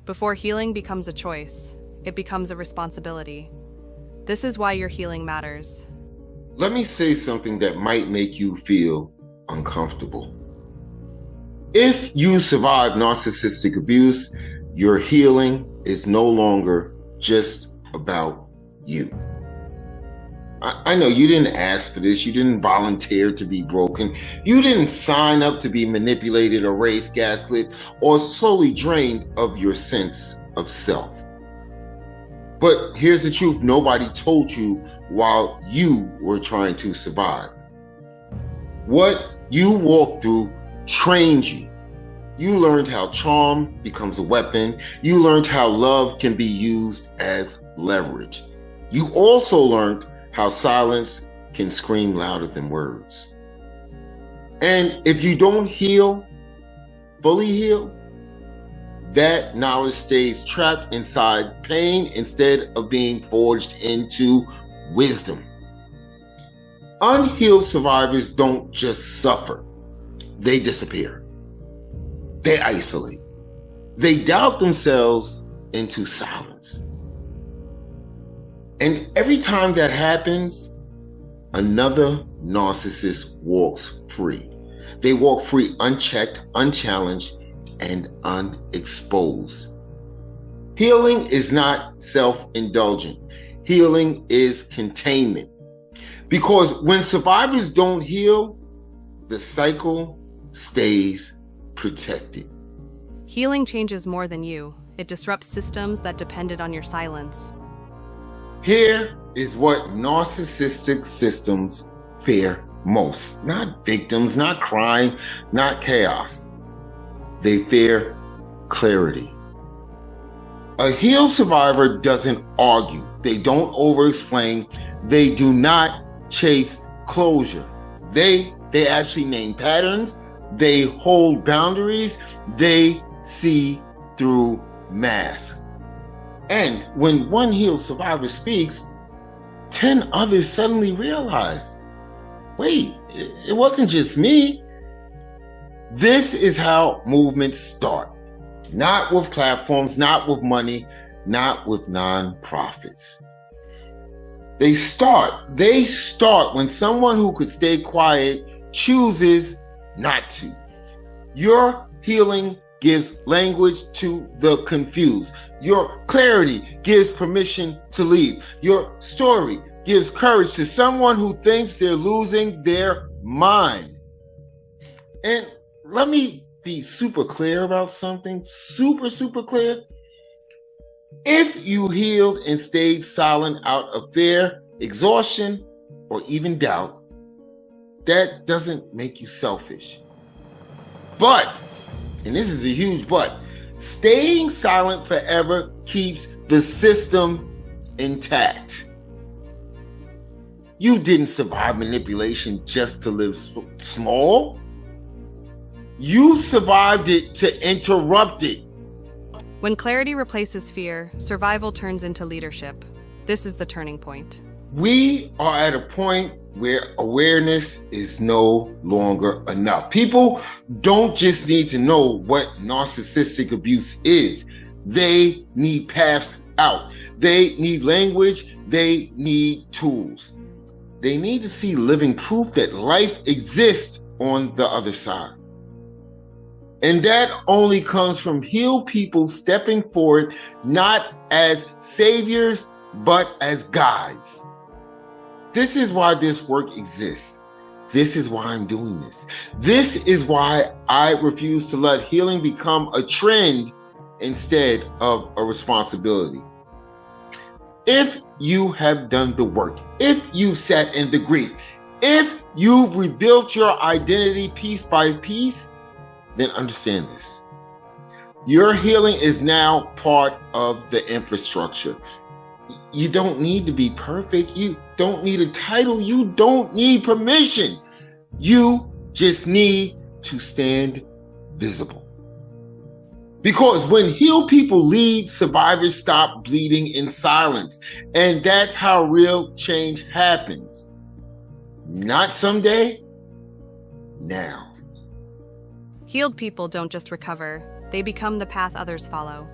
Before healing becomes a choice, it becomes a responsibility. This is why your healing matters. Let me say something that might make you feel uncomfortable. If you survive narcissistic abuse, your healing is no longer just about you. I know you didn't ask for this. You didn't volunteer to be broken. You didn't sign up to be manipulated, erased, gaslit, or slowly drained of your sense of self. But here's the truth nobody told you while you were trying to survive. What you walked through trained you. You learned how charm becomes a weapon. You learned how love can be used as leverage. You also learned how silence can scream louder than words. And if you don't heal, fully heal, that knowledge stays trapped inside pain instead of being forged into wisdom. Unhealed survivors don't just suffer, they disappear. They isolate. They doubt themselves into silence. And every time that happens, another narcissist walks free. They walk free unchecked, unchallenged, and unexposed. Healing is not self-indulgent. Healing is containment. Because when survivors don't heal, the cycle stays protected. Healing changes more than you. It disrupts systems that depended on your silence. Here is what narcissistic systems fear most. Not victims, not crime, not chaos. They fear clarity. A healed survivor doesn't argue. They don't over-explain. They do not chase closure. They actually name patterns. They hold boundaries. They see through masks. And when one healed survivor speaks, 10 others suddenly realize, wait, it wasn't just me. This is how movements start. Not with platforms, not with money, not with nonprofits. They start when someone who could stay quiet chooses not to. Your healing gives language to the confused. Your clarity gives permission to leave. Your story gives courage to someone who thinks they're losing their mind. And let me be super clear about something, super clear. If you healed and stayed silent out of fear, exhaustion, or even doubt, that doesn't make you selfish. But, and this is a huge but, staying silent forever keeps the system intact. You didn't survive manipulation just to live small. You survived it to interrupt it. When clarity replaces fear, survival turns into leadership. This is the turning point. We are at a point where awareness is no longer enough. People don't just need to know what narcissistic abuse is. They need paths out. They need language. They need tools. They need to see living proof that life exists on the other side. And that only comes from healed people stepping forward, not as saviors, but as guides. This is why this work exists. This is why I'm doing this. This is why I refuse to let healing become a trend instead of a responsibility. If you have done the work, if you sat in the grief, if you've rebuilt your identity piece by piece, then understand this. Your healing is now part of the infrastructure. You don't need to be perfect. You don't need a title. You don't need permission. You just need to stand visible. Because when healed people lead, survivors stop bleeding in silence. And that's how real change happens. Not someday, now. Healed people don't just recover, they become the path others follow.